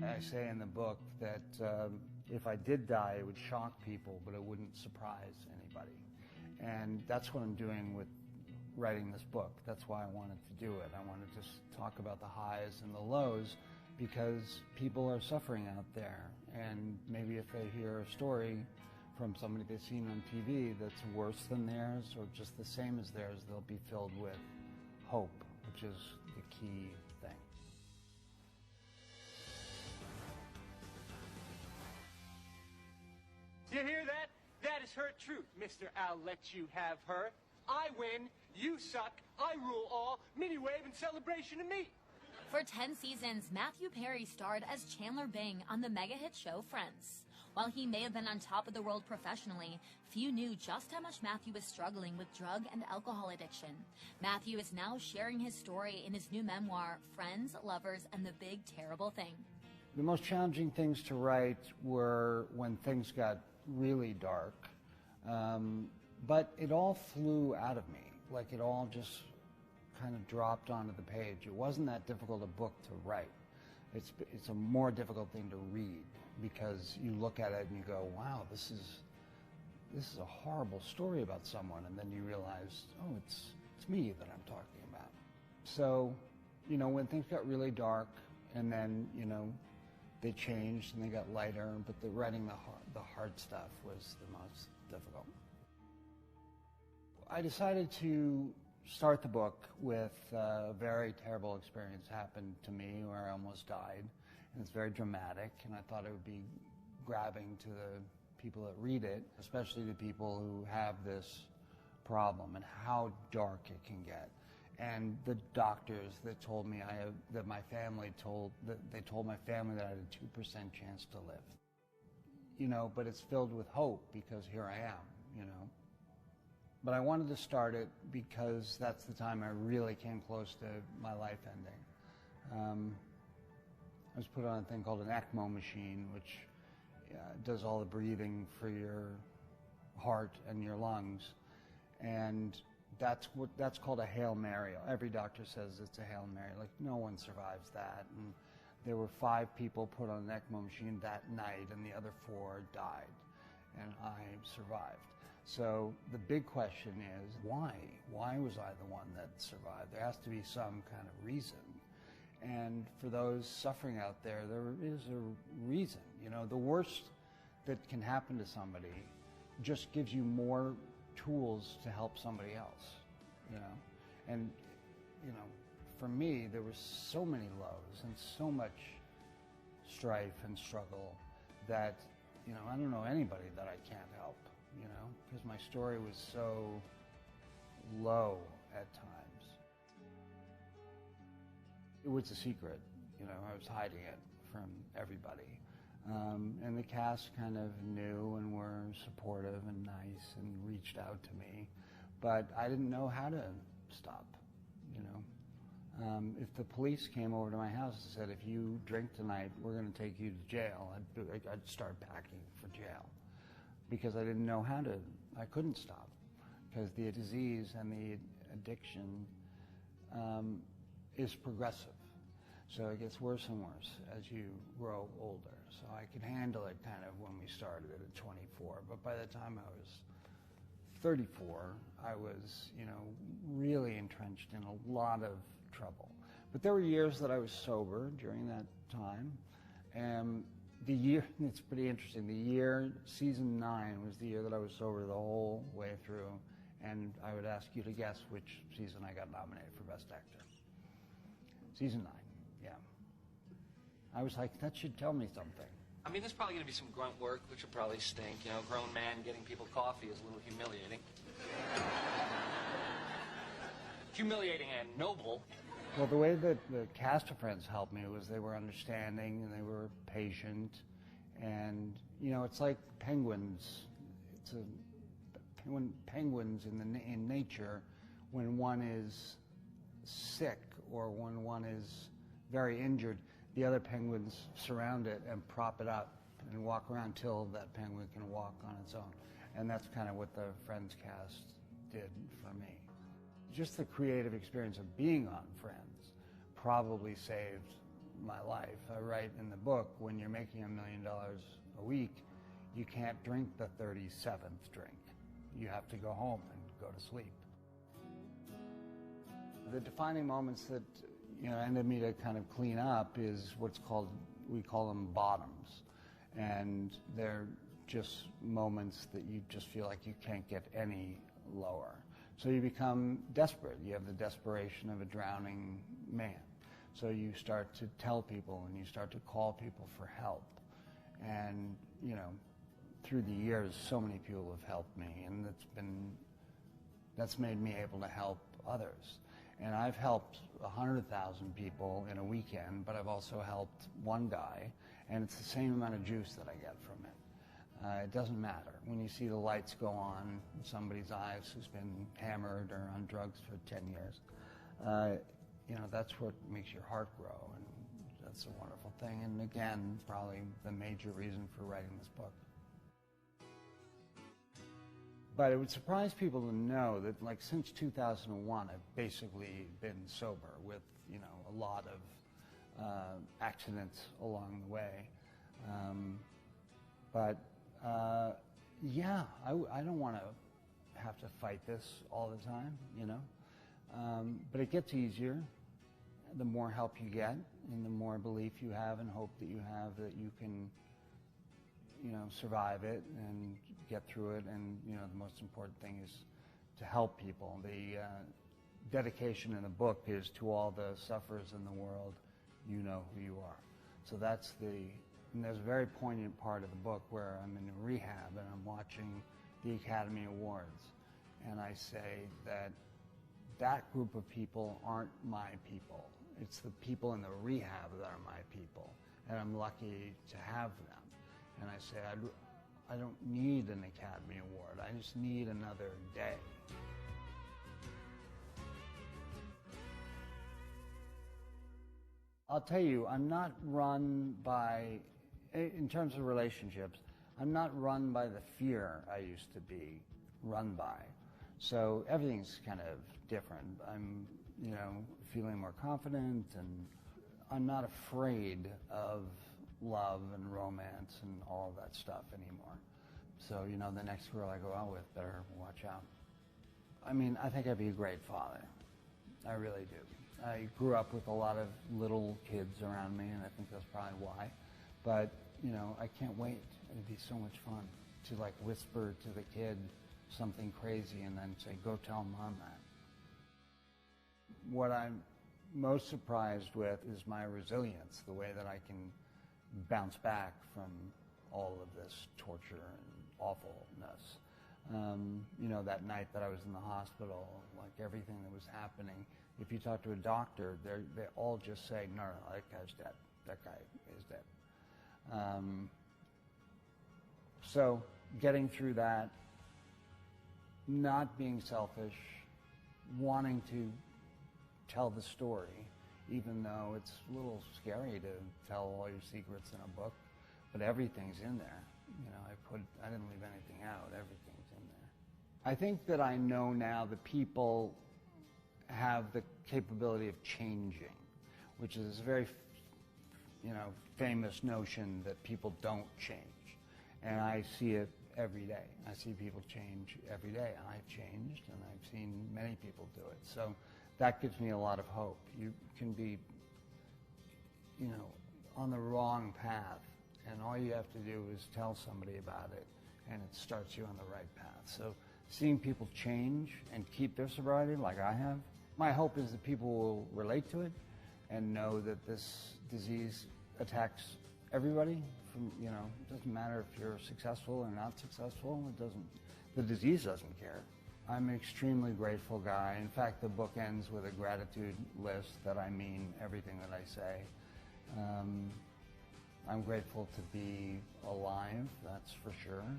I say in the book that if I did die, it would shock people, but it wouldn't surprise anybody. And that's what I'm doing with writing this book. That's why I wanted to do it. I wanted to just talk about the highs and the lows, because people are suffering out there. And maybe if they hear a story from somebody they've seen on TV that's worse than theirs or just the same as theirs, they'll be filled with hope, which is the key thing. You hear that? That is her truth, Mr. I'll let you have her. I win, you suck, I rule all, mini wave in celebration of me. For 10 seasons, Matthew Perry starred as Chandler Bing on the mega hit show Friends. While he may have been on top of the world professionally, few knew just how much Matthew was struggling with drug and alcohol addiction. Matthew is now sharing his story in his new memoir, Friends, Lovers, and the Big Terrible Thing. The most challenging things to write were when things got really dark, but it all flew out of me. Like it all just kind of dropped onto the page. It wasn't that difficult a book to write. It's a more difficult thing to read, because you look at it and you go, wow, this is a horrible story about someone, and then you realize, oh, it's me that I'm talking about. So, you know, when things got really dark, and then, you know, they changed and they got lighter, but writing the hard stuff was the most difficult. I decided to start the book with a very terrible experience happened to me where I almost died, and it's very dramatic, and I thought it would be grabbing to the people that read it, especially the people who have this problem and how dark it can get. And the doctors that told me they told my family that I had a 2% chance to live. You know, but it's filled with hope because here I am, you know. But I wanted to start it because that's the time I really came close to my life ending. I was put on a thing called an ECMO machine, which does all the breathing for your heart and your lungs. And that's called a Hail Mary. Every doctor says it's a Hail Mary. Like, no one survives that. And there were 5 people put on an ECMO machine that night, and the other 4 died. And I survived. So the big question is, why? Why was I the one that survived? There has to be some kind of reason. And for those suffering out there, there is a reason. You know, the worst that can happen to somebody just gives you more tools to help somebody else, you know. And, you know, for me, there were so many lows and so much strife and struggle that, you know, I don't know anybody that I can't help, you know, because my story was so low at times. It was a secret, you know, I was hiding it from everybody. And the cast kind of knew and were supportive and nice and reached out to me, but I didn't know how to stop, you know. If the police came over to my house and said, if you drink tonight, we're going to take you to jail, I'd start packing for jail, because I didn't know how to. I couldn't stop, because the disease and the addiction is progressive. So it gets worse and worse as you grow older. So I could handle it kind of when we started it at 24, but by the time I was 34, I was, you know, really entrenched in a lot of trouble. But there were years that I was sober during that time. And the year, it's pretty interesting, the year, season 9 was the year that I was sober the whole way through. And I would ask you to guess which season I got nominated for Best Actor. Season 9, yeah. I was like, that should tell me something. I mean, there's probably going to be some grunt work, which will probably stink. You know, a grown man getting people coffee is a little humiliating. Humiliating and noble. Well, the way that the cast of Friends helped me was they were understanding and they were patient. And, you know, it's like penguins. When penguins in nature, when one is sick or when one is very injured, the other penguins surround it and prop it up and walk around till that penguin can walk on its own. And that's kind of what the Friends cast did for me. Just the creative experience of being on Friends probably saved my life. I write in the book, when you're making $1 million a week, you can't drink the 37th drink. You have to go home and go to sleep. The defining moments that ended me to kind of clean up is what's called, we call them bottoms. And they're just moments that you just feel like you can't get any lower. So you become desperate. You have the desperation of a drowning man. So you start to tell people and you start to call people for help. And, through the years, so many people have helped me, and that's made me able to help others. And I've helped 100,000 people in a weekend, but I've also helped one guy, and it's the same amount of juice that I get from it. It doesn't matter. When you see the lights go on in somebody's eyes who's been hammered or on drugs for 10 years, that's what makes your heart grow, and that's a wonderful thing. And again, probably the major reason for writing this book. But it would surprise people to know that, like, since 2001, I've basically been sober with, a lot of accidents along the way. I don't want to have to fight this all the time, But it gets easier the more help you get and the more belief you have and hope that you have that you can, survive it and get through it. And, the most important thing is to help people. The dedication in the book is to all the sufferers in the world, you know who you are. So and there's a very poignant part of the book where I'm in rehab and I'm watching the Academy Awards. And I say that group of people aren't my people. It's the people in the rehab that are my people. And I'm lucky to have them. And I say, I don't need an Academy Award. I just need another day. I'll tell you, I'm not run by, in terms of relationships, I'm not run by the fear I used to be run by. So everything's kind of different. I'm, feeling more confident, and I'm not afraid of love and romance and all of that stuff anymore. So, the next girl I go out with better watch out. I mean, I think I'd be a great father. I really do. I grew up with a lot of little kids around me, and I think that's probably why. But, I can't wait. It'd be so much fun to, whisper to the kid something crazy and then say, go tell Mom that. What I'm most surprised with is my resilience, the way that I can bounce back from all of this torture and awfulness. That night that I was in the hospital, everything that was happening, if you talk to a doctor, they all just say, no, that guy's dead. That guy is dead. So getting through that, not being selfish, wanting to tell the story, even though it's a little scary to tell all your secrets in a book, but everything's in there. I didn't leave anything out. Everything's in there. I think that I know now that people have the capability of changing, which is a very, famous notion that people don't change. And I see it every day. I see people change every day. I've changed, and I've seen many people do it. So that gives me a lot of hope. You can be, on the wrong path, and all you have to do is tell somebody about it, and it starts you on the right path. So seeing people change and keep their sobriety like I have, my hope is that people will relate to it and know that this disease attacks everybody. It doesn't matter if you're successful or not successful. The disease doesn't care. I'm an extremely grateful guy. In fact, the book ends with a gratitude list that I mean everything that I say. I'm grateful to be alive, that's for sure.